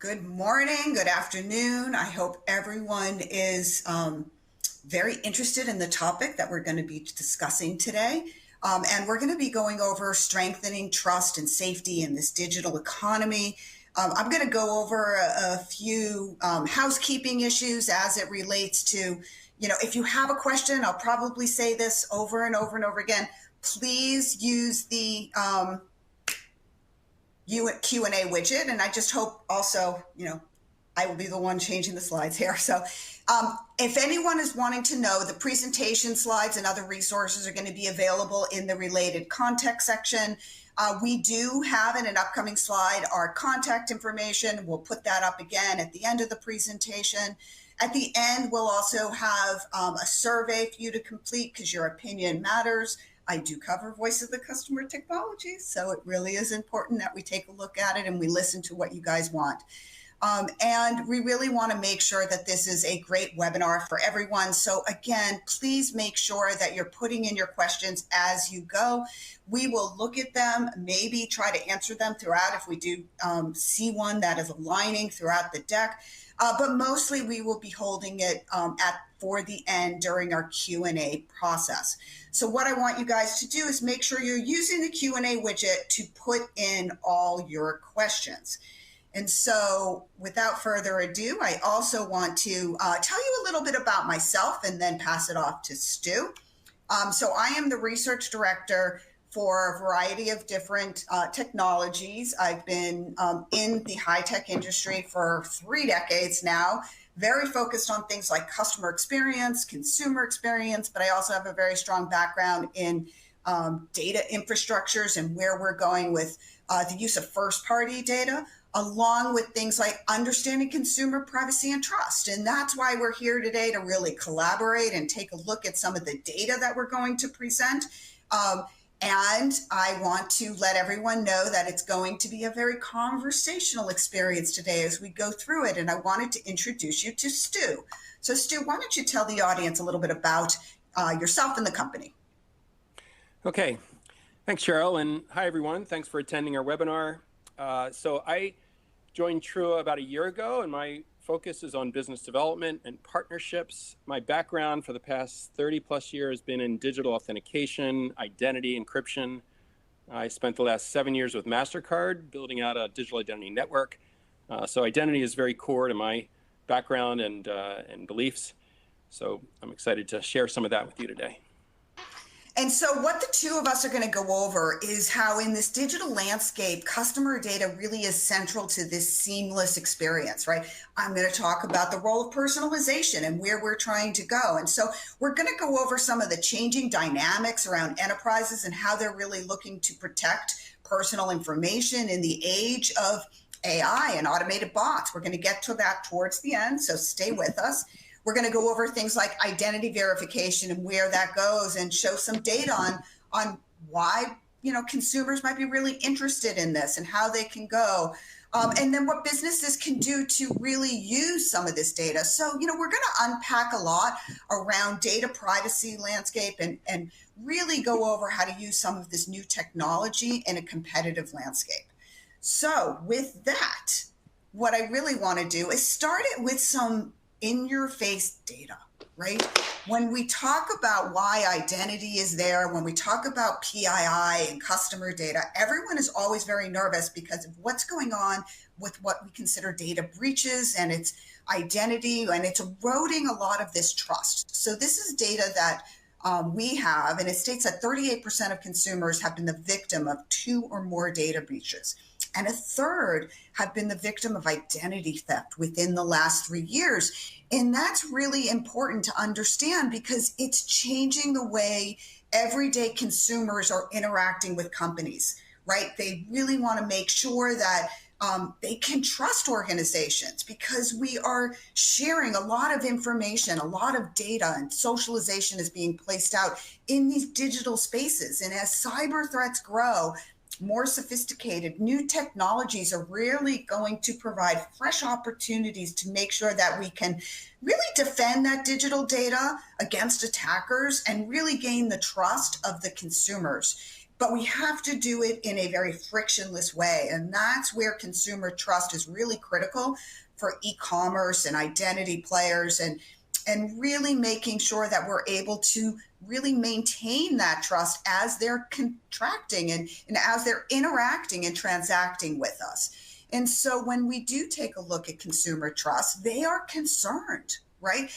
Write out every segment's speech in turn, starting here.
Good morning, good afternoon. I hope everyone is very interested in the topic that we're going to be discussing today. And we're going to be going over strengthening trust and safety in this digital economy. I'm going to go over a few housekeeping issues as it relates to, if you have a question, I'll probably say this over and over and over again. Please use the Q&A widget, and I just hope also, I will be the one changing the slides here. So if anyone is wanting to know, the presentation slides and other resources are going to be available in the related context section. We do have in an upcoming slide our contact information. We'll put that up again at the end of the presentation. At the end, we'll also have a survey for you to complete because your opinion matters. I do cover voice of the customer technology, so it really is important that we take a look at it and we listen to what you guys want. And we really want to make sure that this is a great webinar for everyone. So again, please make sure that you're putting in your questions as you go. We will look at them, maybe try to answer them throughout if we do see one that is aligning throughout the deck. But mostly we will be holding it for the end during our Q&A process. So what I want you guys to do is make sure you're using the Q&A widget to put in all your questions. And so without further ado, I also want to tell you a little bit about myself and then pass it off to Stu. So I am the research director for a variety of different technologies. I've been in the high-tech industry for 3 decades now, very focused on things like customer experience, consumer experience, but I also have a very strong background in data infrastructures and where we're going with the use of first-party data, along with things like understanding consumer privacy and trust. And that's why we're here today, to really collaborate and take a look at some of the data that we're going to present. And I want to let everyone know that it's going to be a very conversational experience today as we go through it. And I wanted to introduce you to Stu. So Stu, why don't you tell the audience a little bit about yourself and the company? Okay, thanks, Sheryl. And hi, everyone. Thanks for attending our webinar. So I joined Trua about a year ago, and my focus is on business development and partnerships. My background for the past 30 plus years has been in digital authentication, identity, encryption. I spent the last 7 years with MasterCard building out a digital identity network. So identity is very core to my background and beliefs. So I'm excited to share some of that with you today. And so what the two of us are going to go over is how in this digital landscape, customer data really is central to this seamless experience, right? I'm going to talk about the role of personalization and where we're trying to go. And so we're going to go over some of the changing dynamics around enterprises and how they're really looking to protect personal information in the age of AI and automated bots. We're going to get to that towards the end, so stay with us. We're going to go over things like identity verification and where that goes, and show some data on why consumers might be really interested in this and how they can go. And then what businesses can do to really use some of this data. So, we're going to unpack a lot around data privacy landscape and really go over how to use some of this new technology in a competitive landscape. So with that, what I really want to do is start it with some in-your-face data, right? When we talk about why identity is there, when we talk about PII and customer data, everyone is always very nervous because of what's going on with what we consider data breaches and its identity, and it's eroding a lot of this trust. So this is data that we have, and it states that 38% of consumers have been the victim of 2 or more data breaches, and a third have been the victim of identity theft within the last 3 years. And that's really important to understand because it's changing the way everyday consumers are interacting with companies, right? They really want to make sure that they can trust organizations because we are sharing a lot of information, a lot of data, and socialization is being placed out in these digital spaces. And as cyber threats grow, more sophisticated new technologies are really going to provide fresh opportunities to make sure that we can really defend that digital data against attackers and really gain the trust of the consumers. but we have to do it in a very frictionless way. And that's where consumer trust is really critical for e-commerce and identity players, and really making sure that we're able to really maintain that trust as they're contracting and as they're interacting and transacting with us. And so when we do take a look at consumer trust, they are concerned, right?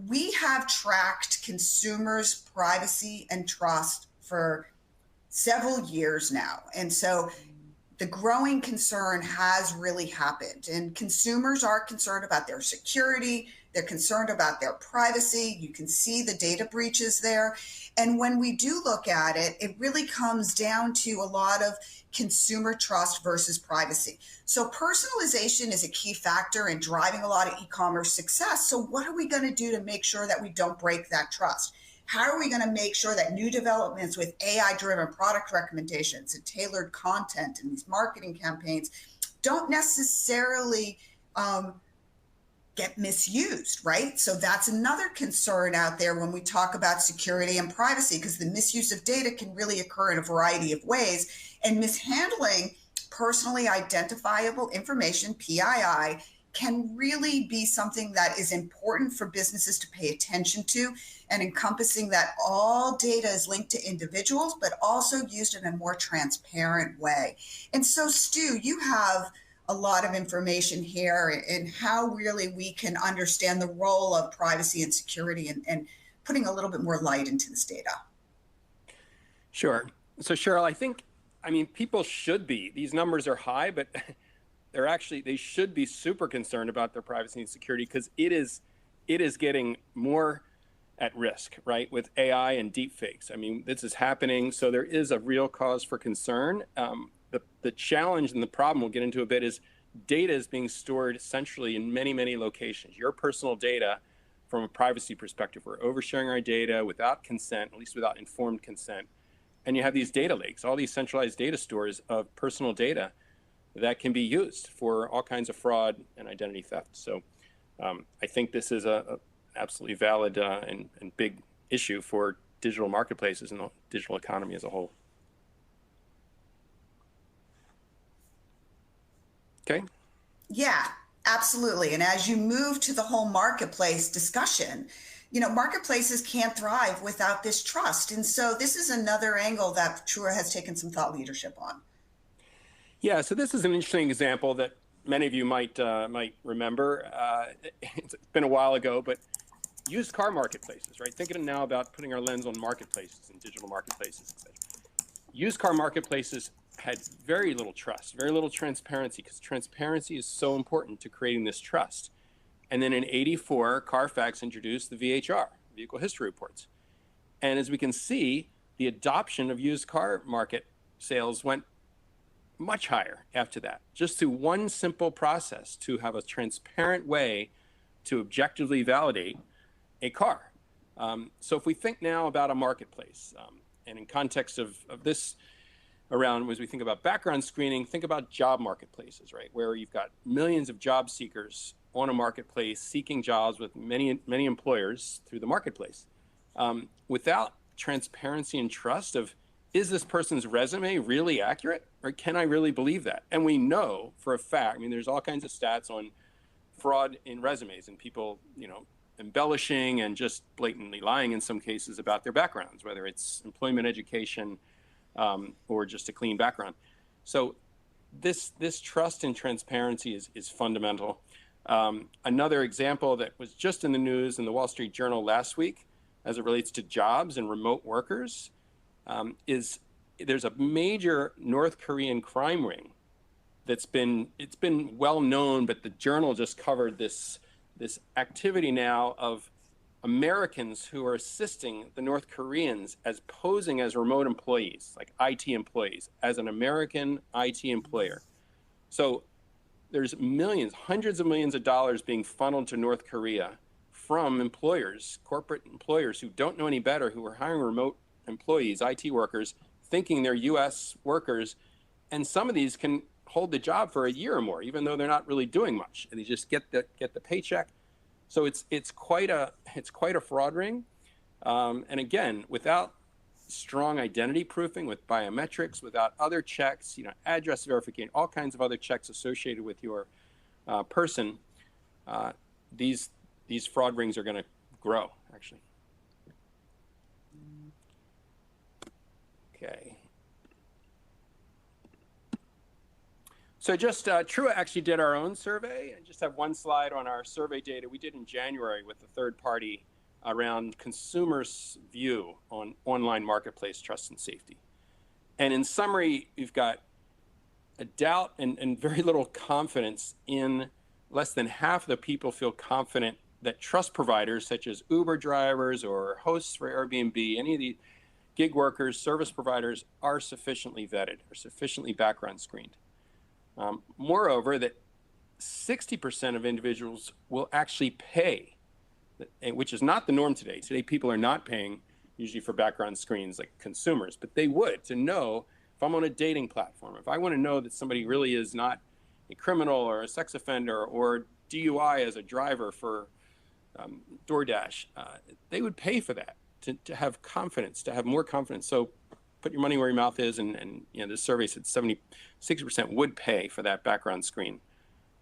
We have tracked consumers' privacy and trust for several years now. And so the growing concern has really happened, and consumers are concerned about their security. They're concerned about their privacy. You can see the data breaches there. And when we do look at it, it really comes down to a lot of consumer trust versus privacy. So personalization is a key factor in driving a lot of e-commerce success. So what are we going to do to make sure that we don't break that trust? How are we going to make sure that new developments with AI-driven product recommendations and tailored content and these marketing campaigns don't necessarily get misused, right? So that's another concern out there when we talk about security and privacy, because the misuse of data can really occur in a variety of ways, and mishandling personally identifiable information, PII, can really be something that is important for businesses to pay attention to, and encompassing that all data is linked to individuals, but also used in a more transparent way. And so, Stu, you have a lot of information here and how really we can understand the role of privacy and security, and putting a little bit more light into this data. Sure. So Sheryl, I mean, people should be, these numbers are high, but they should be super concerned about their privacy and security, because it is getting more at risk, right? With AI and deepfakes. I mean, this is happening. So there is a real cause for concern. The challenge and the problem we'll get into a bit is data is being stored centrally in many, many locations. Your personal data, from a privacy perspective, we're oversharing our data without consent, at least without informed consent. And you have these data lakes, all these centralized data stores of personal data that can be used for all kinds of fraud and identity theft. So I think this is a absolutely valid and big issue for digital marketplaces and the digital economy as a whole. Okay. Yeah, absolutely. And as you move to the whole marketplace discussion, marketplaces can't thrive without this trust. And so this is another angle that Trua has taken some thought leadership on. Yeah, so this is an interesting example that many of you might remember. It's been a while ago, but used car marketplaces, right? Thinking now about putting our lens on marketplaces and digital marketplaces, etc. Used car marketplaces had very little trust, very little transparency, because transparency is so important to creating this trust. And then in '84, Carfax introduced the VHR, vehicle history reports. And as we can see, the adoption of used car market sales went much higher after that, just through one simple process to have a transparent way to objectively validate a car. So if we think now about a marketplace, and in context of this around, as we think about background screening, think about job marketplaces, right? Where you've got millions of job seekers on a marketplace seeking jobs with many, many employers through the marketplace. Without transparency and trust of, is this person's resume really accurate, or can I really believe that? And we know for a fact, I mean, there's all kinds of stats on fraud in resumes and people, embellishing and just blatantly lying in some cases about their backgrounds, whether it's employment, education, or just a clean background. So this trust and transparency is fundamental. Another example that was just in the news in the Wall Street Journal last week, as it relates to jobs and remote workers, is there's a major North Korean crime ring it's been well known, but the Journal just covered this activity now of Americans who are assisting the North Koreans as posing as remote employees, like IT employees, as an American IT employer. So there's millions, hundreds of millions of dollars being funneled to North Korea from employers, corporate employers who don't know any better, who are hiring remote employees, IT workers, thinking they're US workers. And some of these can hold the job for a year or more, even though they're not really doing much, and they just get the paycheck. So it's quite a fraud ring. And again, without strong identity proofing with biometrics, without other checks, address verification, all kinds of other checks associated with your person, these fraud rings are going to grow, actually. Okay. So just Trua actually did our own survey. I just have one slide on our survey data we did in January with the third party around consumers' view on online marketplace trust and safety. And in summary, you've got a doubt and very little confidence in. Less than half of the people feel confident that trust providers such as Uber drivers or hosts for Airbnb, any of the gig workers, service providers are sufficiently vetted or sufficiently background screened. Moreover, that 60% of individuals will actually pay, which is not the norm today. Today, people are not paying usually for background screens like consumers, but they would to know if I'm on a dating platform, if I want to know that somebody really is not a criminal or a sex offender or DUI as a driver for DoorDash, they would pay for that to have confidence, to have more confidence. So put your money where your mouth is, and this survey said 76% would pay for that background screen.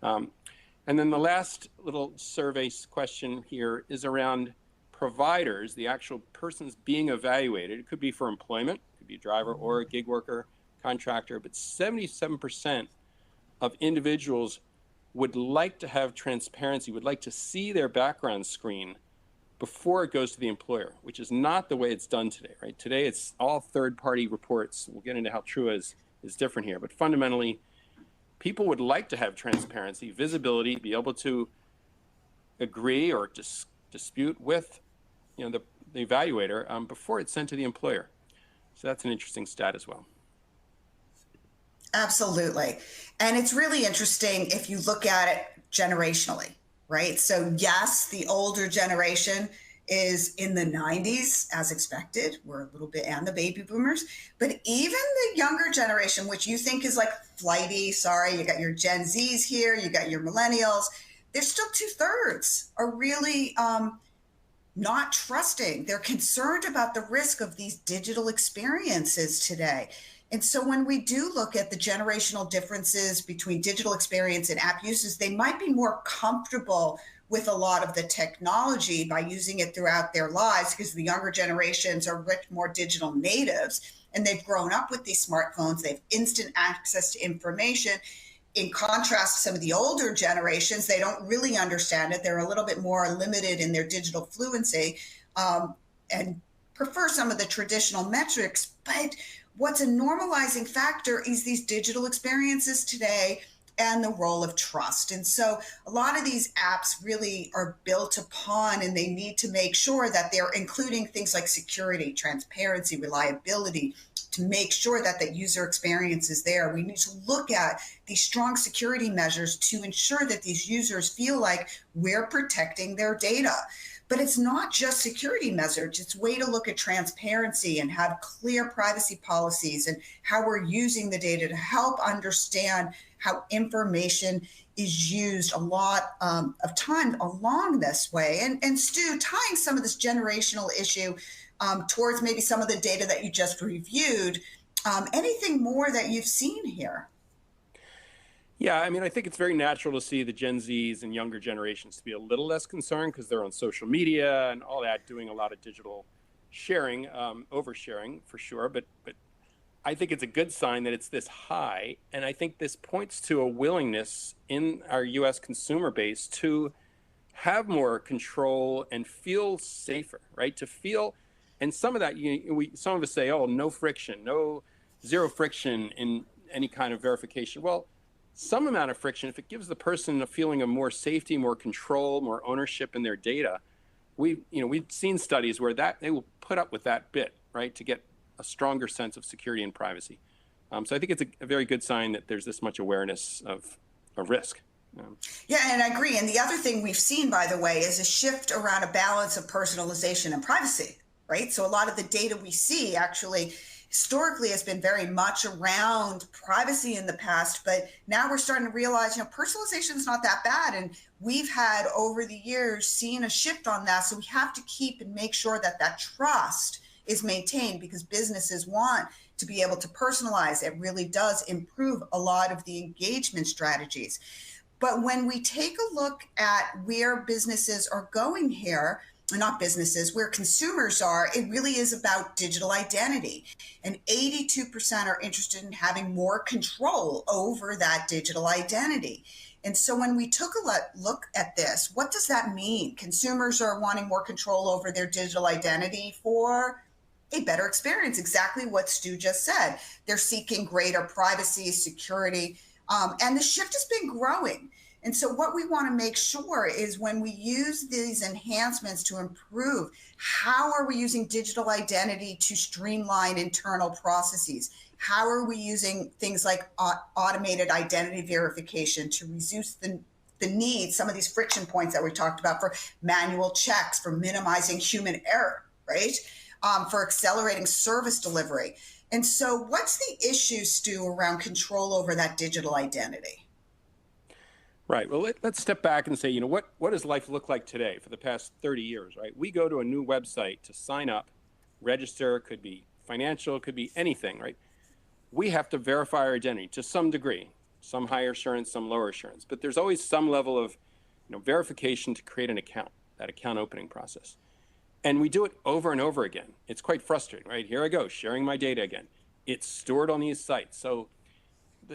And then the last little survey question here is around providers, the actual persons being evaluated. It could be for employment, it could be a driver or a gig worker, contractor, but 77% of individuals would like to have transparency, would like to see their background screen before it goes to the employer, which is not the way it's done today, right? Today, it's all third-party reports. We'll get into how Trua is different here, but fundamentally, people would like to have transparency, visibility, be able to agree or dispute with the evaluator before it's sent to the employer. So that's an interesting stat as well. Absolutely. And it's really interesting if you look at it generationally, right? So yes, the older generation is in the 90s as expected. We're a little bit, and the baby boomers, but even the younger generation, which you think is like flighty, sorry, you got your Gen Zs here, you got your millennials, they're still 2/3 are really not trusting. They're concerned about the risk of these digital experiences today. And so when we do look at the generational differences between digital experience and app uses, they might be more comfortable with a lot of the technology by using it throughout their lives, because the younger generations are much more digital natives and they've grown up with these smartphones. They have instant access to information. In contrast to some of the older generations, they don't really understand it. They're a little bit more limited in their digital fluency and prefer some of the traditional metrics. But what's a normalizing factor is these digital experiences today and the role of trust. And so a lot of these apps really are built upon, and they need to make sure that they're including things like security, transparency, reliability, to make sure that the user experience is there. We need to look at these strong security measures to ensure that these users feel like we're protecting their data. But it's not just security measures. It's a way to look at transparency and have clear privacy policies and how we're using the data to help understand how information is used a lot of time along this way. And Stu, tying some of this generational issue towards maybe some of the data that you just reviewed, anything more that you've seen here? Yeah, I mean, I think it's very natural to see the Gen Zs and younger generations to be a little less concerned because they're on social media and all that, doing a lot of digital sharing, oversharing for sure. But I think it's a good sign that it's this high. And I think this points to a willingness in our US consumer base to have more control and feel safer, right? To feel, and some of that, some of us say, oh, no friction, zero friction in any kind of verification. Well, some amount of friction, if it gives the person a feeling of more safety, more control, more ownership in their data, we've seen studies where that they will put up with that bit, right, to get a stronger sense of security and privacy. So I think it's a very good sign that there's this much awareness of risk. Yeah, and I agree. And the other thing we've seen, by the way, is a shift around a balance of personalization and privacy, right? So a lot of the data we see actually historically has been very much around privacy in the past, but now we're starting to realize, personalization is not that bad. And we've had over the years seen a shift on that. So we have to keep and make sure that that trust is maintained because businesses want to be able to personalize. It really does improve a lot of the engagement strategies. But when we take a look at where businesses are going here, not businesses, where consumers are, it really is about digital identity. And 82% are interested in having more control over that digital identity. And so when we took a look at this, what does that mean? Consumers are wanting more control over their digital identity for a better experience, exactly what Stu just said. They're seeking greater privacy, security, and the shift has been growing. And so what we want to make sure is when we use these enhancements to improve, how are we using digital identity to streamline internal processes? How are we using things like automated identity verification to reduce the need, some of these friction points that we talked about, for manual checks, for minimizing human error, right? For accelerating service delivery. And so what's the issue, Stu, around control over that digital identity? Right. Well, let's step back and say, you know, what does life look like today for the past 30 years, right? We go to a new website to sign up, register, could be financial, could be anything, right? We have to verify our identity to some degree, some higher assurance, some lower assurance, but there's always some level of, you know, verification to create an account, that account opening process. And we do it over and over again. It's quite frustrating, right? Here I go, sharing my data again. It's stored on these sites. So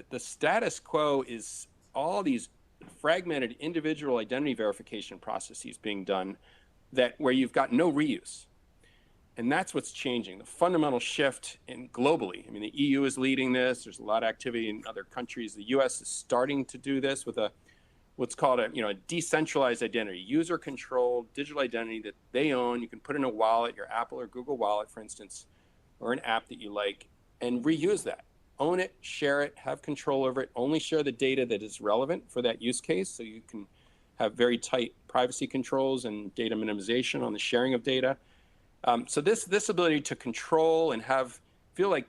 the status quo is all these fragmented individual identity verification processes being done where you've got no reuse. And that's what's changing. The fundamental shift globally. I mean, the EU is leading this. There's a lot of activity in other countries. The US is starting to do this with what's called a decentralized identity, user-controlled digital identity that they own. You can put in a wallet, your Apple or Google Wallet, for instance, or an app that you like, and reuse that. Own it, share it, have control over it, only share the data that is relevant for that use case, so you can have very tight privacy controls and data minimization on the sharing of data. So this ability to control and feel like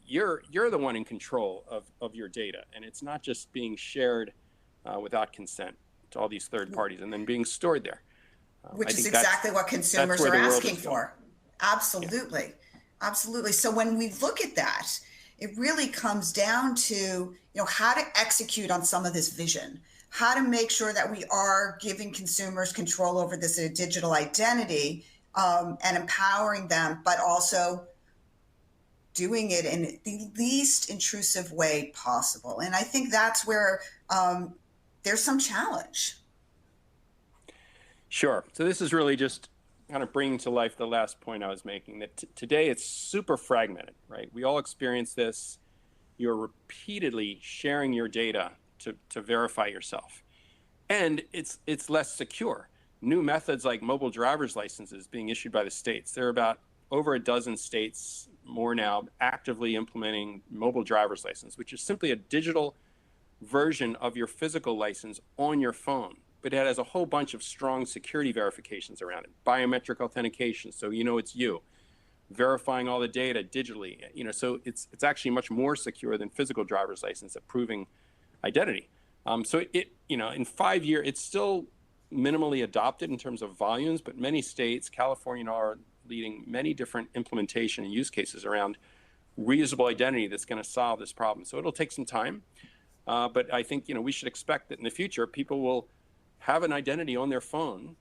you're the one in control of your data, and it's not just being shared without consent to all these third parties and then being stored there. Which is exactly what consumers are asking for. Absolutely. Yeah. Absolutely. So when we look at that, it really comes down to, how to execute on some of this vision, how to make sure that we are giving consumers control over this digital identity and empowering them, but also doing it in the least intrusive way possible. And I think that's where there's some challenge. Sure. So this is really just kind of bringing to life the last point I was making, that today it's super fragmented, right? We all experience this. You're repeatedly sharing your data to verify yourself. And it's less secure. New methods like mobile driver's licenses being issued by the states. There are about over a dozen states, more now, actively implementing mobile driver's license, which is simply a digital version of your physical license on your phone. But it has a whole bunch of strong security verifications around it. Biometric authentication, so it's you. Verifying all the data digitally, so it's actually much more secure than physical driver's license at proving identity. So in 5 years, it's still minimally adopted in terms of volumes, but many states, California are leading many different implementation and use cases around reusable identity that's going to solve this problem. So it'll take some time, but I think we should expect that in the future people will have an identity on their phone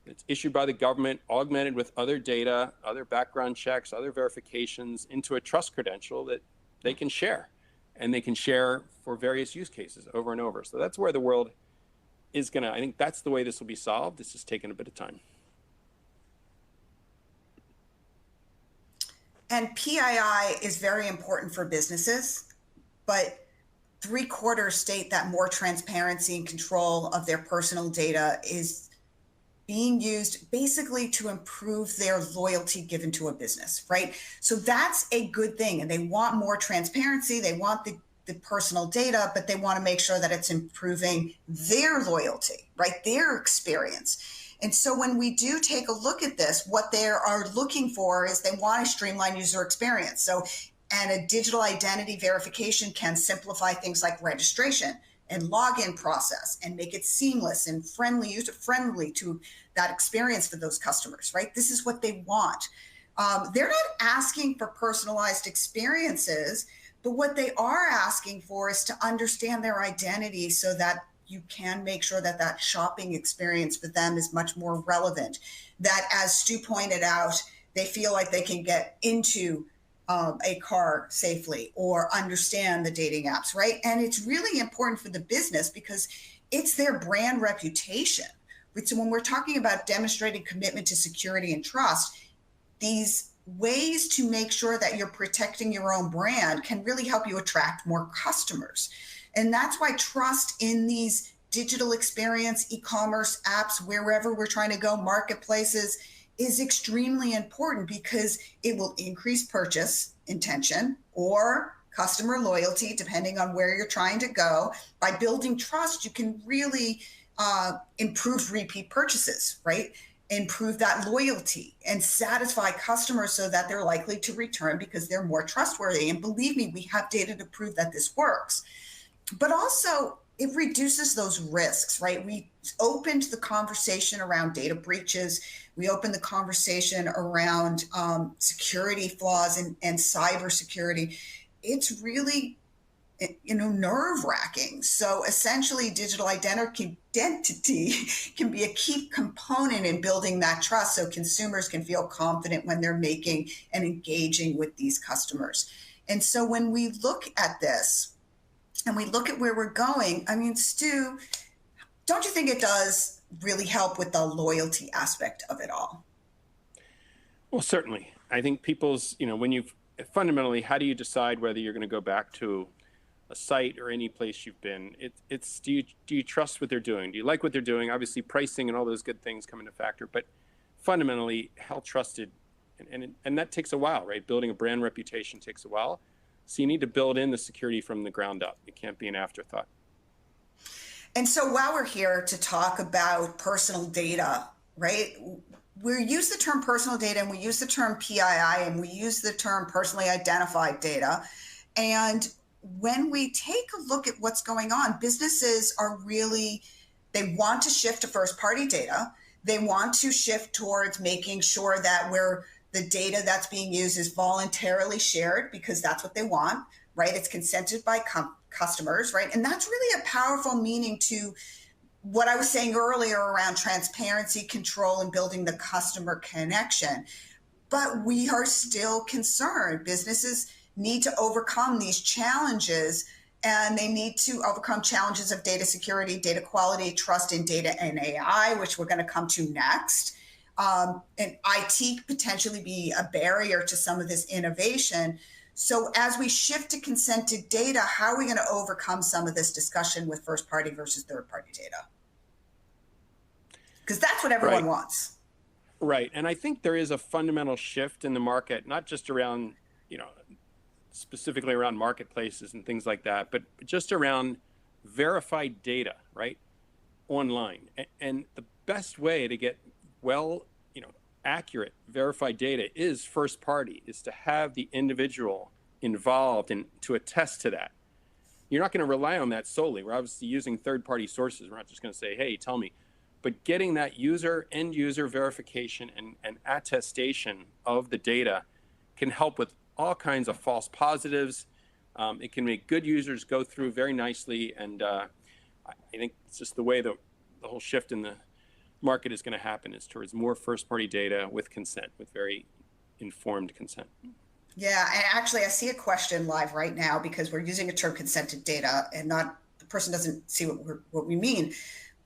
that's issued by the government, augmented with other data, other background checks, other verifications into a trust credential that they can share. And they can share for various use cases over and over. So that's where the world is going to, I think that's the way this will be solved. This has taken a bit of time. And PII is very important for businesses, but 3/4 state that more transparency and control of their personal data is being used basically to improve their loyalty given to a business, right? So that's a good thing. And they want more transparency. They want the personal data, but they want to make sure that it's improving their loyalty, right? Their experience. And so when we do take a look at this, what they are looking for is they want a streamlined user experience. And a digital identity verification can simplify things like registration and login process and make it seamless and friendly, user-friendly to that experience for those customers, right? This is what they want. They're not asking for personalized experiences, but what they are asking for is to understand their identity so that you can make sure that that shopping experience for them is much more relevant. That, as Stu pointed out, they feel like they can get into a car safely or understand the dating apps, right? And it's really important for the business because it's their brand reputation. So when we're talking about demonstrating commitment to security and trust, these ways to make sure that you're protecting your own brand can really help you attract more customers. And that's why trust in these digital experience, e-commerce apps, wherever we're trying to go, marketplaces, is extremely important because it will increase purchase intention or customer loyalty, depending on where you're trying to go. By building trust, you can really improve repeat purchases, right? Improve that loyalty and satisfy customers so that they're likely to return because they're more trustworthy. And believe me, we have data to prove that this works. But also, it reduces those risks, right? We opened the conversation around data breaches. We opened the conversation around security flaws and cybersecurity. It's really, nerve-wracking. So essentially, digital identity can be a key component in building that trust so consumers can feel confident when they're making and engaging with these customers. And so when we look at this, and we look at where we're going, I mean, Stu, don't you think it does really help with the loyalty aspect of it all? Well, certainly. I think people's, when you fundamentally, how do you decide whether you're going to go back to a site or any place you've been? It's do you trust what they're doing? Do you like what they're doing? Obviously, pricing and all those good things come into factor, but fundamentally, how trusted, and that takes a while, right? Building a brand reputation takes a while. So you need to build in the security from the ground up. It can't be an afterthought. And so while we're here to talk about personal data, right? We use the term personal data and we use the term PII and we use the term personally identified data. And when we take a look at what's going on, businesses are really, they want to shift to first party data. They want to shift towards making sure that the data that's being used is voluntarily shared because that's what they want, right? It's consented by customers, right? And that's really a powerful meaning to what I was saying earlier around transparency, control, and building the customer connection. But we are still concerned. Businesses need to overcome these challenges, and they need to overcome challenges of data security, data quality, trust in data and AI, which we're going to come to next. And IT potentially be a barrier to some of this innovation. So as we shift to consented data, how are we going to overcome some of this discussion with first party versus third party data? Because that's what everyone wants. Right. And I think there is a fundamental shift in the market, not just around, specifically around marketplaces and things like that, but just around verified data, right? Online. And the best way to get accurate verified data is first party, is to have the individual involved and to attest to that. You're not going to rely on that solely. We're obviously using third party sources. We're not just going to say, hey, tell me. But getting that end user verification and attestation of the data can help with all kinds of false positives. It can make good users go through very nicely. And I think it's just the way the whole shift in the market is going to happen is towards more first party data with consent, with very informed consent. Yeah, and actually I see a question live right now because we're using a term consented data and the person doesn't see what we mean.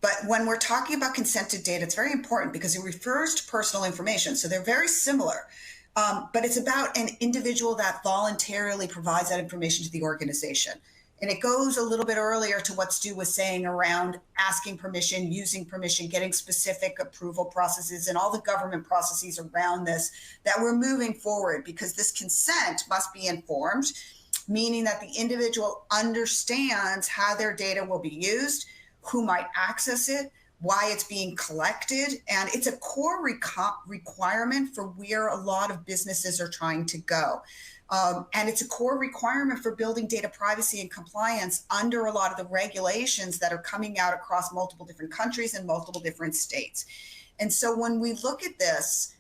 But when we're talking about consented data, it's very important because it refers to personal information. So they're very similar, but it's about an individual that voluntarily provides that information to the organization. And it goes a little bit earlier to what Stu was saying around asking permission, using permission, getting specific approval processes and all the government processes around this, that we're moving forward because this consent must be informed, meaning that the individual understands how their data will be used, who might access it, why it's being collected. And it's a core requirement for where a lot of businesses are trying to go. And it's a core requirement for building data privacy and compliance under a lot of the regulations that are coming out across multiple different countries and multiple different states. And so when we look at this,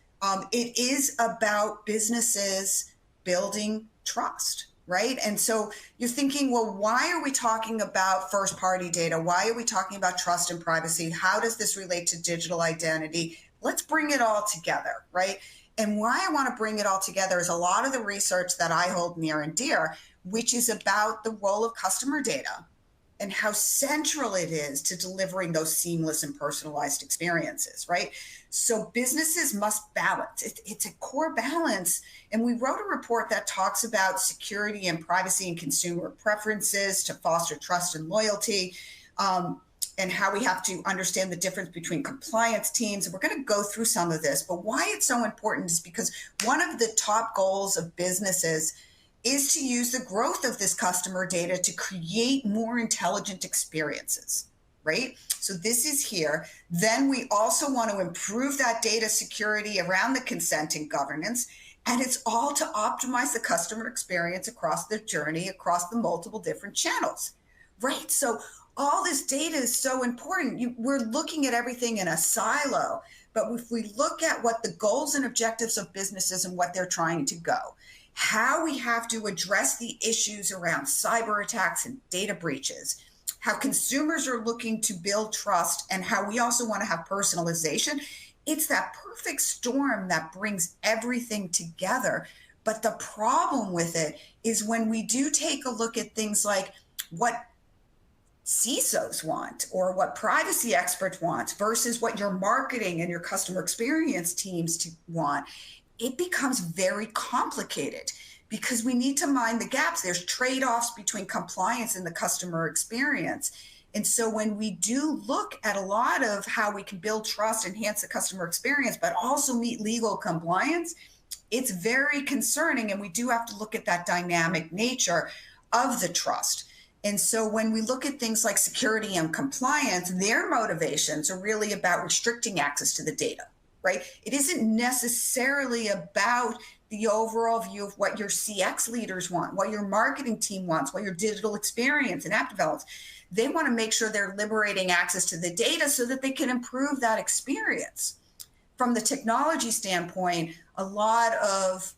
It is about businesses building trust, right? And so you're thinking, well, why are we talking about first party data? Why are we talking about trust and privacy? How does this relate to digital identity? Let's bring it all together, right? And why I want to bring it all together is a lot of the research that I hold near and dear, which is about the role of customer data and how central it is to delivering those seamless and personalized experiences, right? So businesses must balance. It's a core balance. And we wrote a report that talks about security and privacy and consumer preferences to foster trust and loyalty, and how we have to understand the difference between compliance teams. And we're going to go through some of this, but why it's so important is because one of the top goals of businesses is to use the growth of this customer data to create more intelligent experiences, right? So this is here. Then we also want to improve that data security around the consent and governance. And it's all to optimize the customer experience across the journey, across the multiple different channels, right? So all this data is so important. We're looking at everything in a silo, but if we look at what the goals and objectives of businesses and what they're trying to go, how we have to address the issues around cyber attacks and data breaches, how consumers are looking to build trust, and how we also want to have personalization. It's that perfect storm that brings everything together. But the problem with it is when we do take a look at things like what CISOs want or what privacy experts want versus what your marketing and your customer experience teams want, it becomes very complicated because we need to mind the gaps. There's trade-offs between compliance and the customer experience. And so when we do look at a lot of how we can build trust, enhance the customer experience, but also meet legal compliance, it's very concerning. And we do have to look at that dynamic nature of the trust. And so when we look at things like security and compliance, their motivations are really about restricting access to the data, right? It isn't necessarily about the overall view of what your CX leaders want, what your marketing team wants, what your digital experience and app developers. They want to make sure they're liberating access to the data so that they can improve that experience. From the technology standpoint, a lot of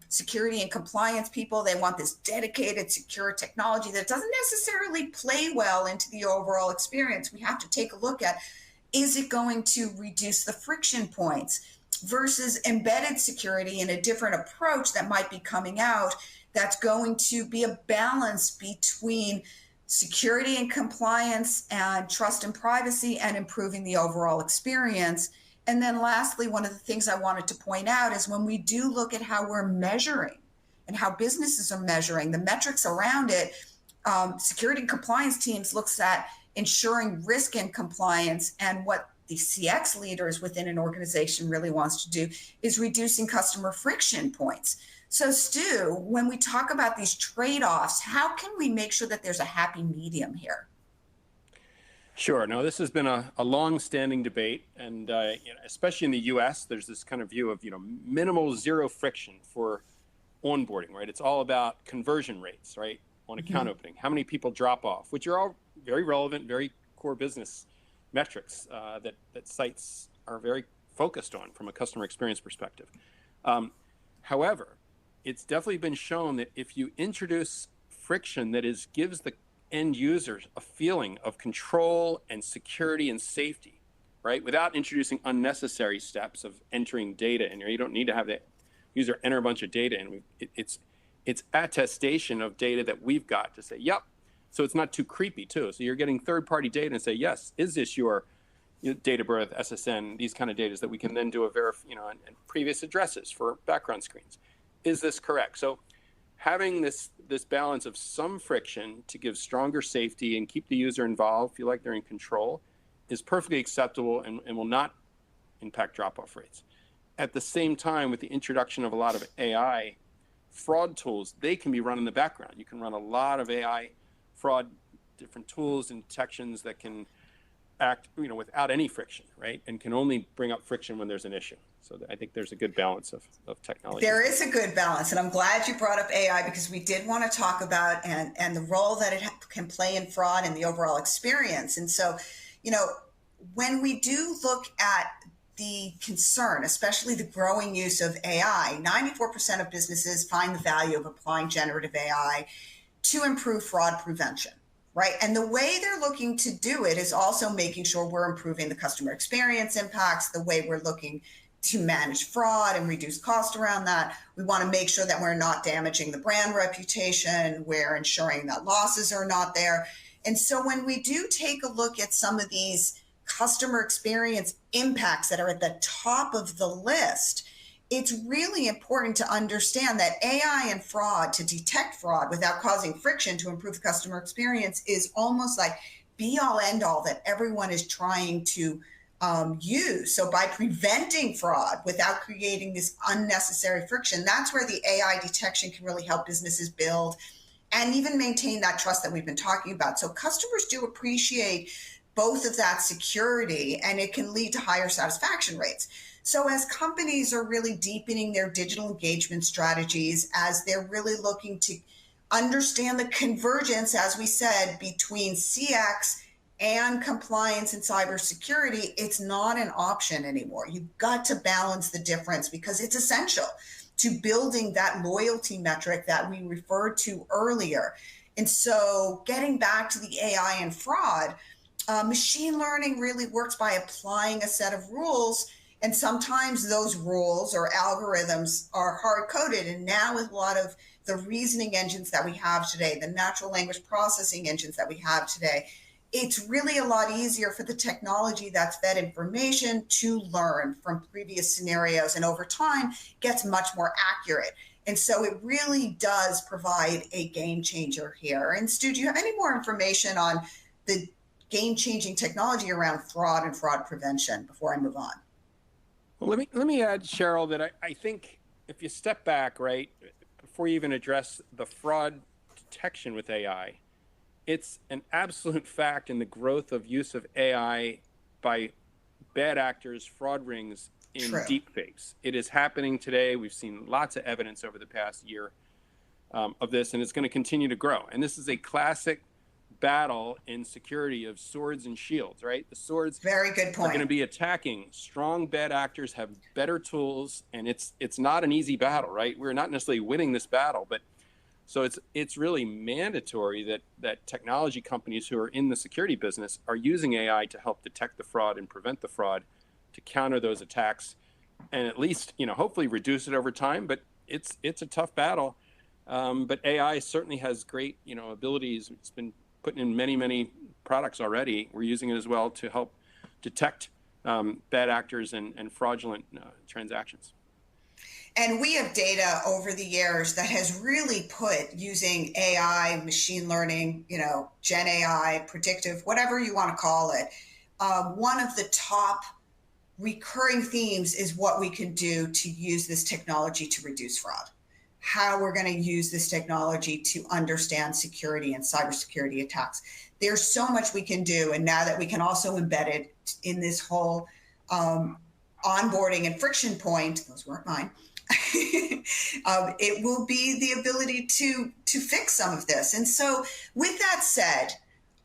security and compliance people, they want this dedicated, secure technology that doesn't necessarily play well into the overall experience. We have to take a look at, is it going to reduce the friction points versus embedded security in a different approach that might be coming out that's going to be a balance between security and compliance and trust and privacy and improving the overall experience. And then lastly, one of the things I wanted to point out is when we do look at how we're measuring and how businesses are measuring the metrics around it, security and compliance teams looks at ensuring risk and compliance, and what the CX leaders within an organization really wants to do is reducing customer friction points. So Stu, when we talk about these trade-offs, how can we make sure that there's a happy medium here? Sure. No, this has been a long-standing debate, and especially in the U.S., there's this kind of view of minimal zero friction for onboarding, right? It's all about conversion rates, right? On account opening, how many people drop off, which are all very relevant, very core business metrics that sites are very focused on from a customer experience perspective. However, it's definitely been shown that if you introduce friction that gives the end users a feeling of control and security and safety, right? Without introducing unnecessary steps of entering data in here. You don't need to have the user enter a bunch of data in. It's attestation of data that we've got to say, yep. So it's not too creepy too. So you're getting third-party data and say, yes, is this your date of birth, SSN, these kind of data that we can then do a and previous addresses for background screens. Is this correct? So having this balance of some friction to give stronger safety and keep the user involved, feel like they're in control, is perfectly acceptable and will not impact drop-off rates. At the same time, with the introduction of a lot of AI fraud tools, they can be run in the background. You can run a lot of AI fraud, different tools and detections that can act without any friction, right? And can only bring up friction when there's an issue. So I think there's a good balance of technology. There is a good balance. And I'm glad you brought up AI because we did want to talk about and the role that it can play in fraud and the overall experience. And so, when we do look at the concern, especially the growing use of AI. 94% of businesses find the value of applying generative AI to improve fraud prevention, right? And the way they're looking to do it is also making sure we're improving the customer experience impacts, the way we're looking to manage fraud and reduce cost around that. We want to make sure that we're not damaging the brand reputation. We're ensuring that losses are not there. And so when we do take a look at some of these customer experience impacts that are at the top of the list, it's really important to understand that AI and fraud, to detect fraud without causing friction to improve the customer experience, is almost like be all end all that everyone is trying to use. So by preventing fraud without creating this unnecessary friction, that's where the AI detection can really help businesses build and even maintain that trust that we've been talking about. So customers do appreciate both of that security, and it can lead to higher satisfaction rates. So as companies are really deepening their digital engagement strategies, as they're really looking to understand the convergence, as we said, between CX and compliance and cybersecurity, it's not an option anymore. You've got to balance the difference because it's essential to building that loyalty metric that we referred to earlier. And so getting back to the AI and fraud, machine learning really works by applying a set of rules. And sometimes those rules or algorithms are hard-coded. And now with a lot of the reasoning engines that we have today, the natural language processing engines that we have today, it's really a lot easier for the technology that's fed information to learn from previous scenarios, and over time gets much more accurate. And so it really does provide a game changer here. And Stu, do you have any more information on the game-changing technology around fraud and fraud prevention before I move on? Well, let me add, Sheryl, that I think if you step back, right, before you even address the fraud detection with AI, it's an absolute fact in the growth of use of AI by bad actors, fraud rings in deepfakes. It is happening today. We've seen lots of evidence over the past year of this, and it's going to continue to grow. And this is a classic battle in security of swords and shields, right? The swords Very good point. are going to be attacking. Strong bad actors have better tools, and it's not an easy battle, right? We're not necessarily winning this battle, but so it's really mandatory that technology companies who are in the security business are using AI to help detect the fraud and prevent the fraud, to counter those attacks, and at least, hopefully reduce it over time. But it's a tough battle. But AI certainly has great, abilities. It's been put in many products already. We're using it as well to help detect bad actors and fraudulent transactions. And we have data over the years that has really put using AI, machine learning, Gen AI, predictive, whatever you want to call it. One of the top recurring themes is what we can do to use this technology to reduce fraud, how we're going to use this technology to understand security and cybersecurity attacks. There's so much we can do. And now that we can also embed it in this whole onboarding and friction point, those weren't mine, it will be the ability to fix some of this. And so with that said,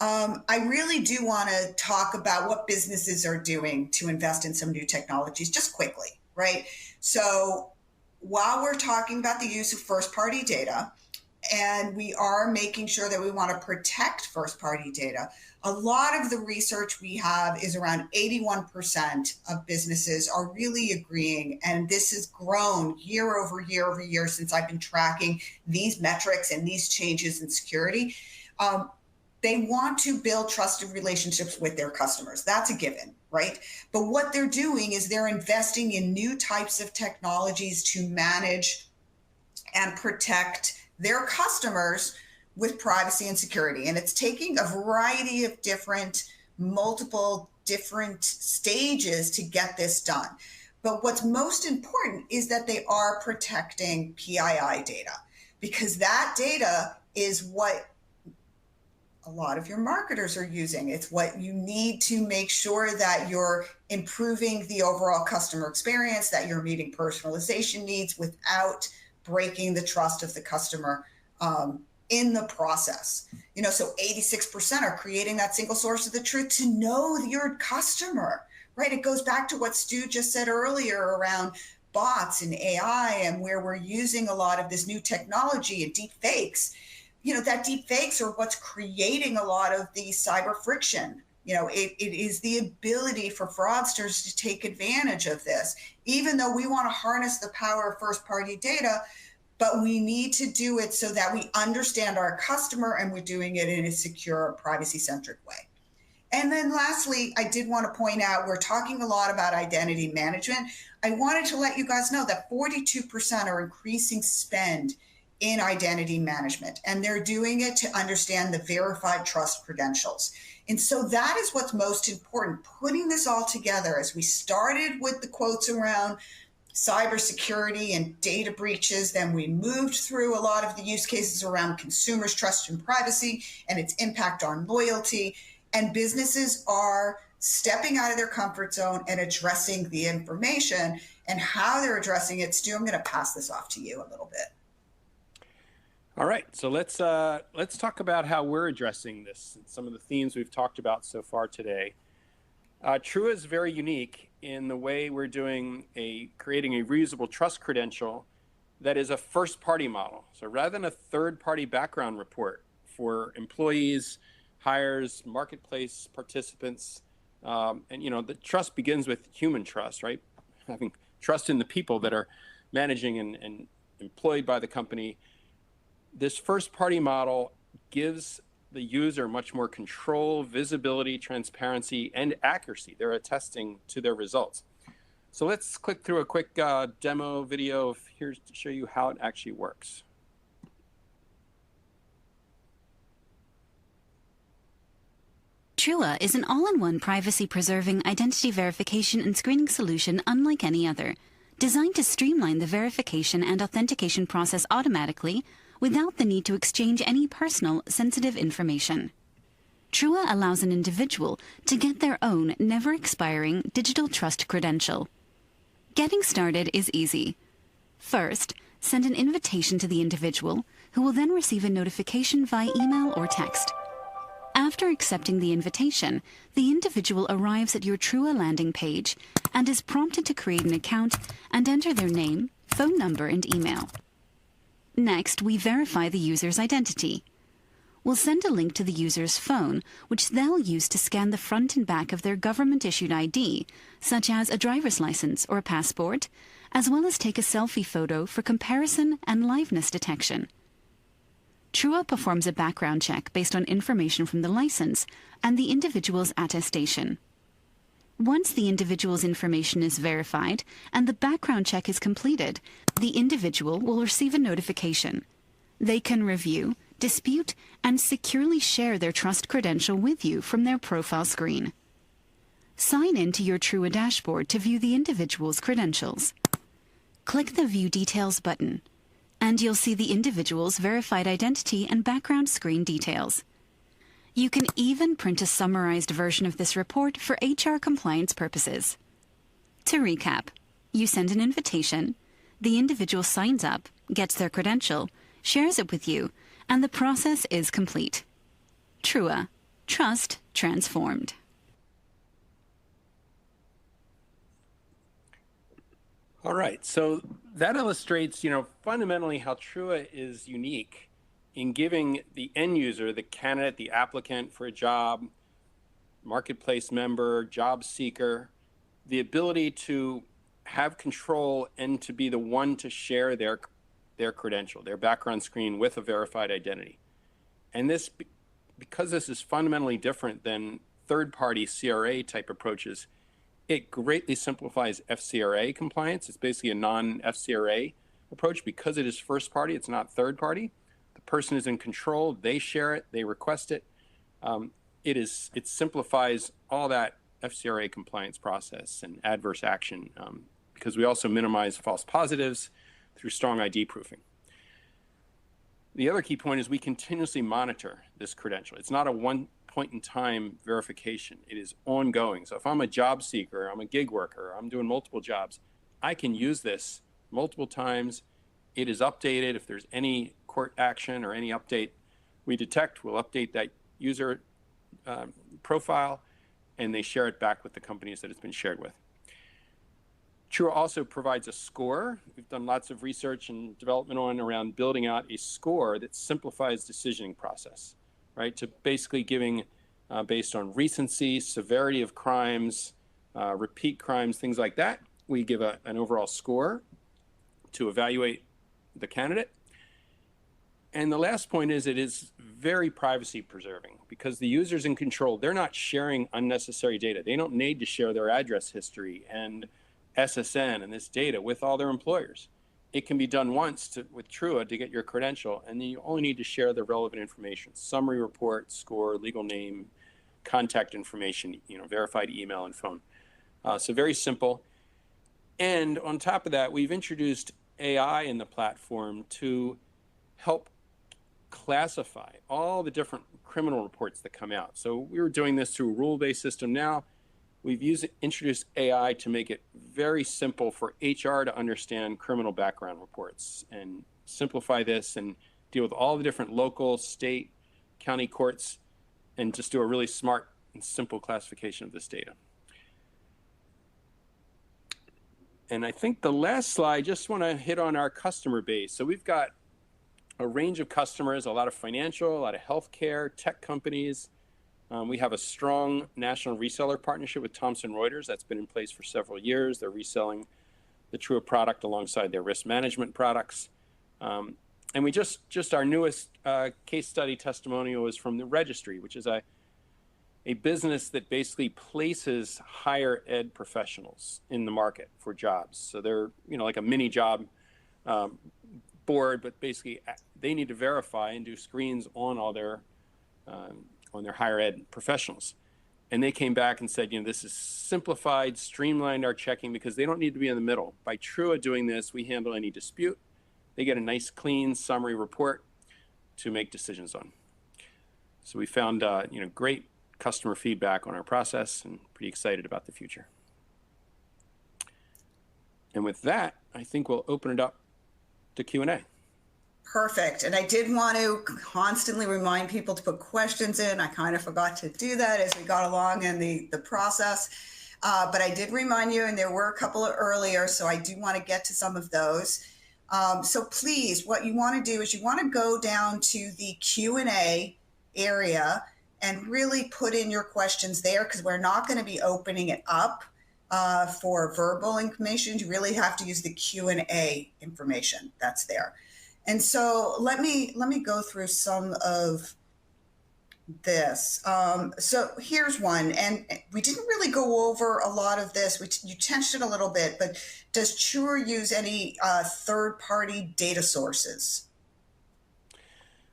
I really do want to talk about what businesses are doing to invest in some new technologies just quickly, right? So while we're talking about the use of first-party data, and we are making sure that we want to protect first-party data, a lot of the research we have is around 81% of businesses are really agreeing, and this has grown year over year over year since I've been tracking these metrics and these changes in security. They want to build trusted relationships with their customers. That's a given, right? But what they're doing is they're investing in new types of technologies to manage and protect their customers with privacy and security. And it's taking a variety of multiple different stages to get this done. But what's most important is that they are protecting PII data, because that data is what a lot of your marketers are using. It's what you need to make sure that you're improving the overall customer experience, that you're meeting personalization needs without breaking the trust of the customer in the process. So 86% are creating that single source of the truth to know your customer, right? It goes back to what Stu just said earlier around bots and AI, and where we're using a lot of this new technology and deep fakes. That deep fakes are what's creating a lot of the cyber friction. It is the ability for fraudsters to take advantage of this, even though we want to harness the power of first party data, but we need to do it so that we understand our customer and we're doing it in a secure, privacy centric way. And then lastly, I did want to point out, we're talking a lot about identity management. I wanted to let you guys know that 42% are increasing spend in identity management, and they're doing it to understand the verified trust credentials. And so that is what's most important, putting this all together. As we started with the quotes around cybersecurity and data breaches, then we moved through a lot of the use cases around consumers' trust and privacy and its impact on loyalty. And businesses are stepping out of their comfort zone and addressing the information, and how they're addressing it. Stu, I'm going to pass this off to you a little bit. All right, so let's talk about how we're addressing this, some of the themes we've talked about so far today. Trua is very unique in the way we're creating a reusable trust credential that is a first-party model. So rather than a third-party background report for employees, hires, marketplace participants, and the trust begins with human trust, right? Having trust in the people that are managing and employed by the company. This first-party model gives the user much more control, visibility, transparency, and accuracy. They're attesting to their results. So let's click through a quick demo video here to show you how it actually works. Trua is an all-in-one privacy-preserving identity verification and screening solution unlike any other, designed to streamline the verification and authentication process automatically without the need to exchange any personal, sensitive information. Trua allows an individual to get their own never-expiring digital trust credential. Getting started is easy. First, send an invitation to the individual, who will then receive a notification via email or text. After accepting the invitation, the individual arrives at your Trua landing page and is prompted to create an account and enter their name, phone number, and email. Next, we verify the user's identity. We'll send a link to the user's phone, which they'll use to scan the front and back of their government-issued ID, such as a driver's license or a passport, as well as take a selfie photo for comparison and liveness detection. Trua performs a background check based on information from the license and the individual's attestation. Once the individual's information is verified and the background check is completed, the individual will receive a notification. They can review, dispute, and securely share their trust credential with you from their profile screen. Sign in to your Trua dashboard to view the individual's credentials. Click the View Details button, and you'll see the individual's verified identity and background screen details. You can even print a summarized version of this report for HR compliance purposes. To recap, you send an invitation, the individual signs up, gets their credential, shares it with you, and the process is complete. Trua. Trust transformed. All right, so that illustrates, fundamentally how Trua is unique in giving the end user, the candidate, the applicant for a job, marketplace member, job seeker, the ability to have control and to be the one to share their credential, their background screen with a verified identity. And this, because this is fundamentally different than third-party CRA type approaches, it greatly simplifies FCRA compliance. It's basically a non-FCRA approach because it is first party, it's not third party. The person is in control, they share it, they request it. It simplifies all that FCRA compliance process and adverse action because we also minimize false positives through strong ID proofing. The other key point is we continuously monitor this credential. It's not a one point in time verification. It is ongoing. So if I'm a job seeker, I'm a gig worker, I'm doing multiple jobs, I can use this multiple times. It is updated. If there's any court action or any update we detect, we'll update that user profile. and they share it back with the companies that it's been shared with. Trua also provides a score. We've done lots of research and development around building out a score that simplifies decisioning process, right? To basically giving, based on recency, severity of crimes, repeat crimes, things like that. We give an overall score to evaluate the candidate. And the last point is it is very privacy preserving because the user's in control. They're not sharing unnecessary data. They don't need to share their address history and SSN and this data with all their employers. It can be done once with Trua to get your credential, and then you only need to share the relevant information: summary report, score, legal name, contact information, verified email and phone. So very simple. And on top of that, we've introduced AI in the platform to help classify all the different criminal reports that come out. So we were doing this through a rule-based system. Now we've introduced AI to make it very simple for HR to understand criminal background reports and simplify this and deal with all the different local, state, county courts and just do a really smart and simple classification of this data. And I think the last slide, just want to hit on our customer base. So we've got a range of customers, a lot of financial, a lot of healthcare, tech companies. We have a strong national reseller partnership with Thomson Reuters that's been in place for several years. They're reselling the Trua product alongside their risk management products. And we just our newest case study testimonial is from the registry, which is a business that basically places higher ed professionals in the market for jobs. So they're like a mini job board, but basically they need to verify and do screens on all their on their higher ed professionals. And they came back and said, this is simplified, streamlined our checking because they don't need to be in the middle. By Trua doing this, we handle any dispute. They get a nice, clean summary report to make decisions on. So we found, great customer feedback on our process and pretty excited about the future. And with that, I think we'll open it up to Q&A. Perfect. And I did want to constantly remind people to put questions in. I kind of forgot to do that as we got along in the process. But I did remind you, and there were a couple earlier, so I do want to get to some of those. So please, what you want to do is you want to go down to the Q&A area and really put in your questions there because we're not going to be opening it up for verbal information. You really have to use the Q&A information that's there. And so let me go through some of this. So here's one, and we didn't really go over a lot of this. You touched it a little bit, but does Trua use any third-party data sources?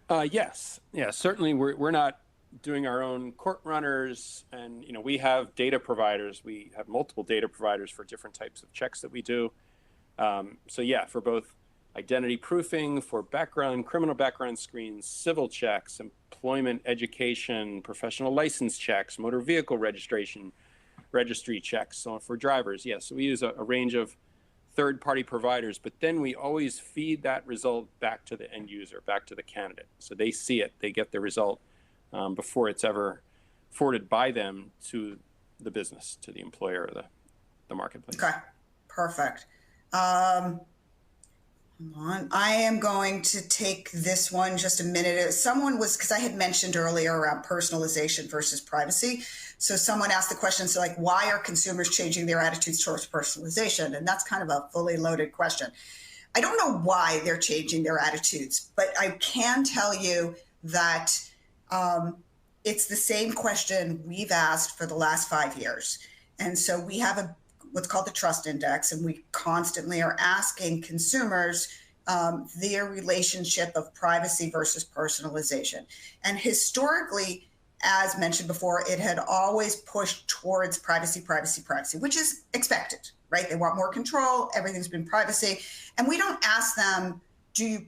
Yes, certainly. We're not doing our own court runners, and we have data providers. We have multiple data providers for different types of checks that we do. So yeah, for both identity proofing, for criminal background screens, civil checks, employment, education, professional license checks, motor vehicle registry checks. So for drivers, yes, so we use a range of third-party providers, but then we always feed that result back to the end user, back to the candidate. So they see it, they get the result before it's ever forwarded by them to the business, to the employer or the marketplace. Okay, perfect. I am going to take this one just a minute. Because I had mentioned earlier around personalization versus privacy. So someone asked the question, so like, why are consumers changing their attitudes towards personalization? And that's kind of a fully loaded question. I don't know why they're changing their attitudes, but I can tell you that it's the same question we've asked for the last 5 years. And so we have what's called the trust index, and we constantly are asking consumers their relationship of privacy versus personalization. And historically, as mentioned before, it had always pushed towards privacy, which is expected, right? They want more control, everything's been privacy. And we don't ask them, do you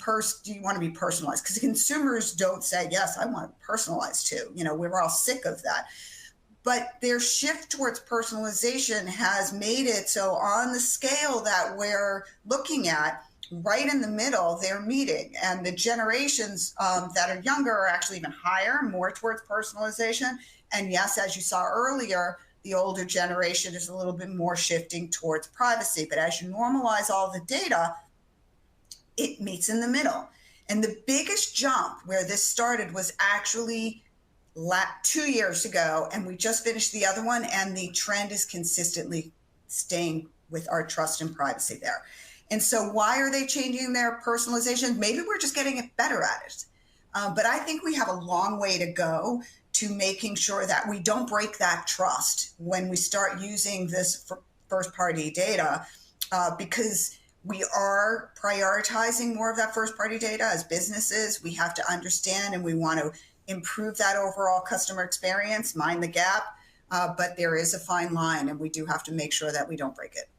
want to be personalized? Because consumers don't say, yes, I want personalized too. We're all sick of that. But their shift towards personalization has made it so on the scale that we're looking at, right in the middle, they're meeting. And the generations that are younger are actually even higher, more towards personalization. And yes, as you saw earlier, the older generation is a little bit more shifting towards privacy. But as you normalize all the data, it meets in the middle. And the biggest jump where this started was actually 2 years ago, and we just finished the other one, and the trend is consistently staying with our trust and privacy there. And so why are they changing their personalization? Maybe we're just getting it better at it. But I think we have a long way to go to making sure that we don't break that trust when we start using this first-party data, because we are prioritizing more of that first-party data as businesses. We have to understand, and we want to improve that overall customer experience, mind the gap, but there is a fine line, and we do have to make sure that we don't break it.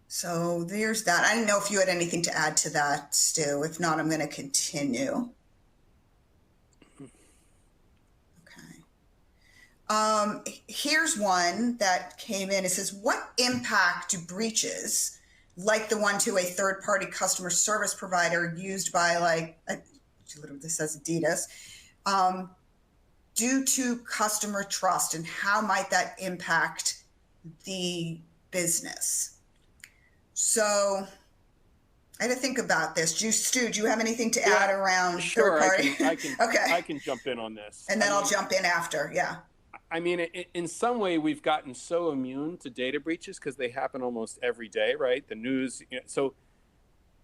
So there's that. I didn't know if you had anything to add to that, Stu. If not, I'm going to continue. Okay. Here's one that came in. It says, what impact do breaches, like the one to a third-party customer service provider used by, like, this says Adidas, due to customer trust, and how might that impact the business? So I had to think about this. Stu, do you have anything to add around sure, third party? I can jump in on this. And then I'll jump in after, yeah. I mean, in some way, we've gotten so immune to data breaches because they happen almost every day, right? The news, so,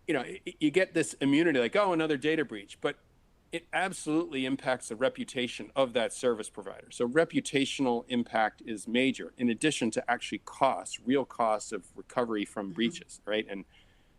you get this immunity, like, oh, another data breach, but it absolutely impacts the reputation of that service provider. So reputational impact is major, in addition to actually real costs of recovery from breaches, right? And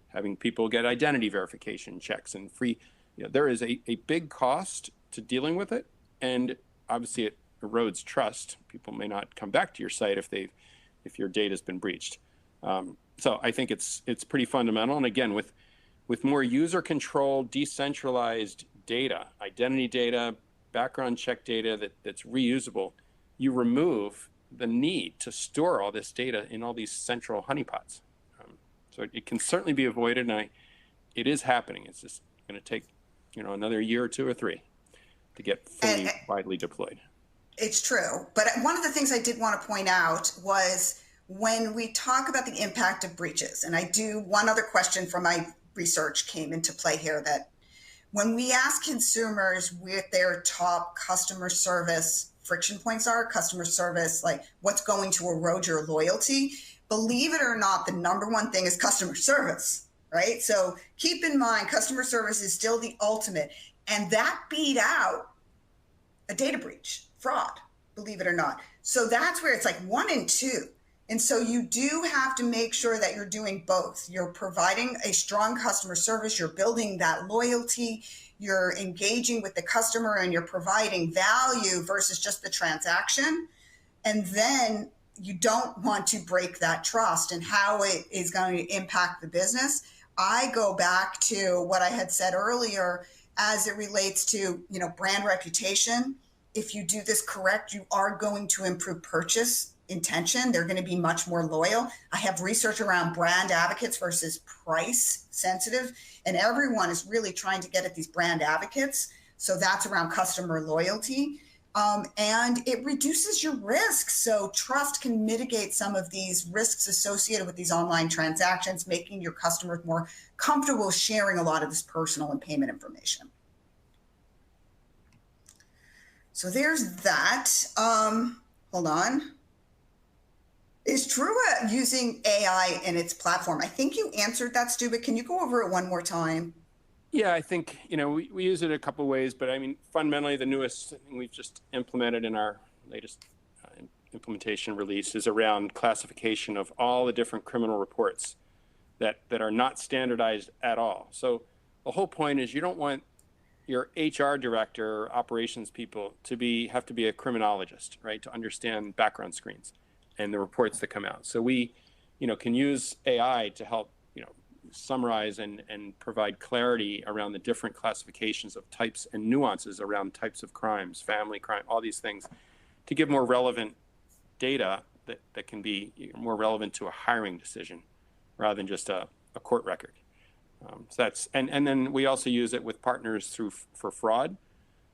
having people get identity verification checks and free, there is a big cost to dealing with it. And obviously it erodes trust. People may not come back to your site if your data has been breached. So I think it's pretty fundamental. And again, with more user controlled, decentralized data, identity data, background check data that's reusable, you remove the need to store all this data in all these central honeypots. So it can certainly be avoided, and it is happening. It's just going to take another year or 2 or 3 to get fully widely deployed. It's true. But one of the things I did want to point out was when we talk about the impact of breaches, and one other question from my research came into play here, that when we ask consumers what their top customer service friction points are, customer service, like what's going to erode your loyalty, believe it or not, the number one thing is customer service, right? So keep in mind, customer service is still the ultimate, and that beat out a data breach, fraud, believe it or not. So that's where it's like 1 and 2. And so you do have to make sure that you're doing both. You're providing a strong customer service, you're building that loyalty, you're engaging with the customer, and you're providing value versus just the transaction. And then you don't want to break that trust and how it is going to impact the business. I go back to what I had said earlier as it relates to, brand reputation. If you do this correct, you are going to improve purchase intention. They're going to be much more loyal. I have research around brand advocates versus price sensitive, and everyone is really trying to get at these brand advocates. So that's around customer loyalty. And it reduces your risk. So trust can mitigate some of these risks associated with these online transactions, making your customers more comfortable sharing a lot of this personal and payment information. So there's that. Hold on. Is Trua using AI in its platform? I think you answered that, Stu, but can you go over it one more time? Yeah, I think, we use it a couple of ways, but I mean, fundamentally, the newest thing we've just implemented in our latest implementation release is around classification of all the different criminal reports that are not standardized at all. So the whole point is you don't want your HR director or operations people to have to be a criminologist, right, to understand background screens and the reports that come out. So we, can use AI to help, summarize and provide clarity around the different classifications of types and nuances around types of crimes, family crime, all these things, to give more relevant data that can be more relevant to a hiring decision. rather than just a court record. So that's, and then we also use it with partners for fraud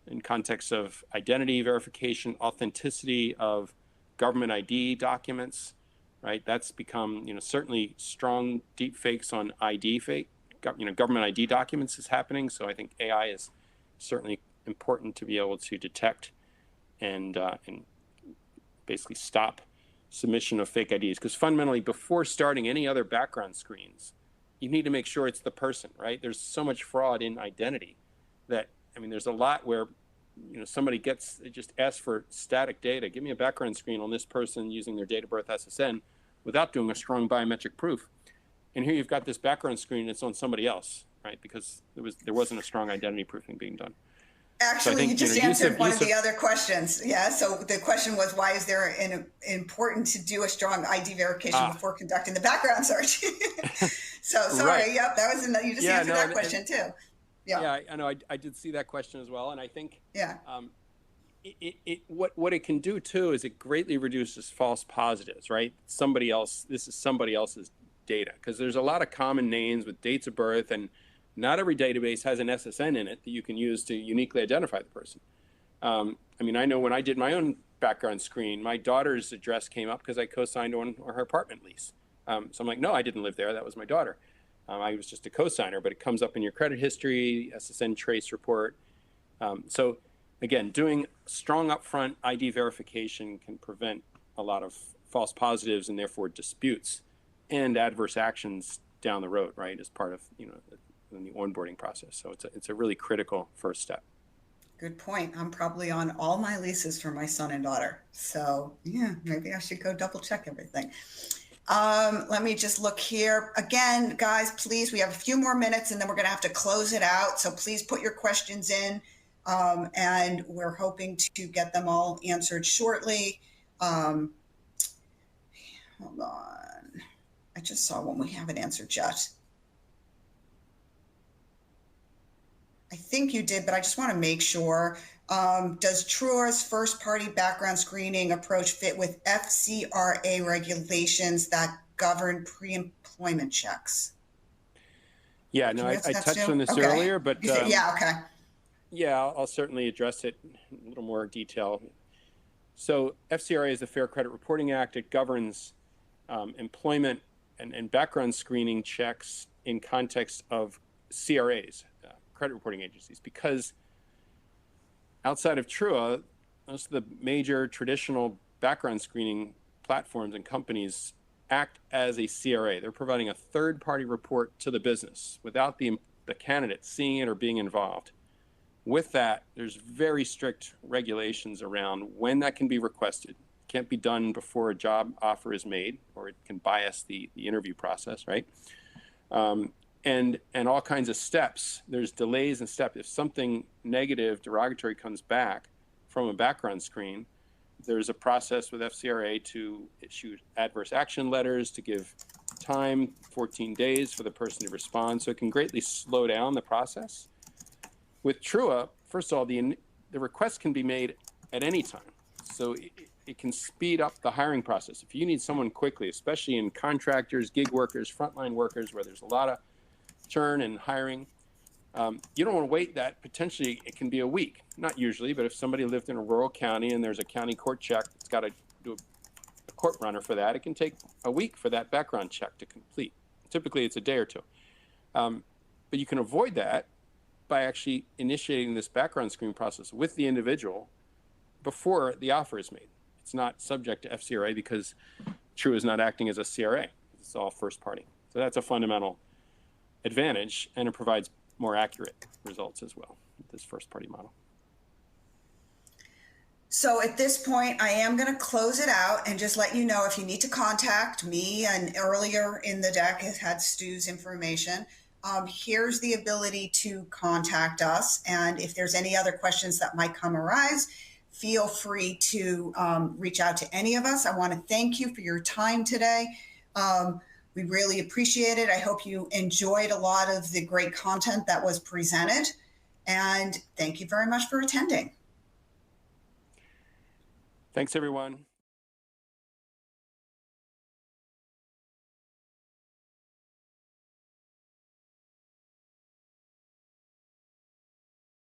in context of identity verification, authenticity of government ID documents, right? That's become, certainly strong deep fakes on ID fake, government ID documents is happening. So I think AI is certainly important to be able to detect and basically stop submission of fake IDs. Because fundamentally, before starting any other background screens, you need to make sure it's the person, right? There's so much fraud in identity that, there's a lot where, somebody just asks for static data. Give me a background screen on this person using their date of birth SSN without doing a strong biometric proof. And here you've got this background screen that's on somebody else, right? Because there wasn't a strong identity proofing being done. Actually, so think, you just answered one of the other questions. Yeah. So the question was, why is there important to do a strong ID verification before conducting the background search? So sorry. Right. Yep. That was you just answered that question too. Yeah. Yeah. I know. I did see that question as well, and I think what it can do too is it greatly reduces false positives. Right. This is somebody else's data, because there's a lot of common names with dates of birth, and not every database has an SSN in it that you can use to uniquely identify the person. I know when I did my own background screen, my daughter's address came up because I co-signed on her apartment lease. So I'm like, no, I didn't live there. That was my daughter. I was just a co-signer, but it comes up in your credit history, SSN trace report. So again, doing strong upfront ID verification can prevent a lot of false positives and therefore disputes and adverse actions down the road, right, as part of, in the onboarding process. So it's a really critical first step. Good point. I'm probably on all my leases for my son and daughter. So yeah, maybe I should go double check everything. Let me just look here. Again, guys, please, we have a few more minutes and then we're going to have to close it out. So please put your questions in, and we're hoping to get them all answered shortly. Hold on. I just saw one we haven't answered yet. I think you did, but I just want to make sure. Does Trua's first-party background screening approach fit with FCRA regulations that govern pre-employment checks? Yeah, no, I touched on this earlier, but yeah, I'll certainly address it in a little more detail. So FCRA is the Fair Credit Reporting Act. It governs employment and background screening checks in context of CRAs, credit reporting agencies, because outside of Trua, most of the major traditional background screening platforms and companies act as a CRA. They're providing a third-party report to the business without the candidate seeing it or being involved. With that, there's very strict regulations around when that can be requested. It can't be done before a job offer is made, or it can bias the interview process, right? And all kinds of steps. There's delays and steps. If something negative, derogatory comes back from a background screen, there's a process with FCRA to issue adverse action letters, to give time, 14 days for the person to respond. So it can greatly slow down the process. With Trua, first of all, the request can be made at any time. So it can speed up the hiring process. If you need someone quickly, especially in contractors, gig workers, frontline workers, where there's a lot of churn and hiring, you don't want to wait that. Potentially it can be a week, not usually, but if somebody lived in a rural county and there's a county court check, it's got to do a court runner for that. It can take a week for that background check to complete. Typically it's a day or two. But you can avoid that by actually initiating this background screening process with the individual before the offer is made. It's not subject to FCRA because Trua is not acting as a CRA. It's all first party. So that's a fundamental advantage, and it provides more accurate results as well with this first party model. So at this point, I am going to close it out and just let you know if you need to contact me, and earlier in the deck it had Stu's information. Here's the ability to contact us. And if there's any other questions that might arise, feel free to reach out to any of us. I want to thank you for your time today. We really appreciate it. I hope you enjoyed a lot of the great content that was presented. And thank you very much for attending. Thanks, everyone.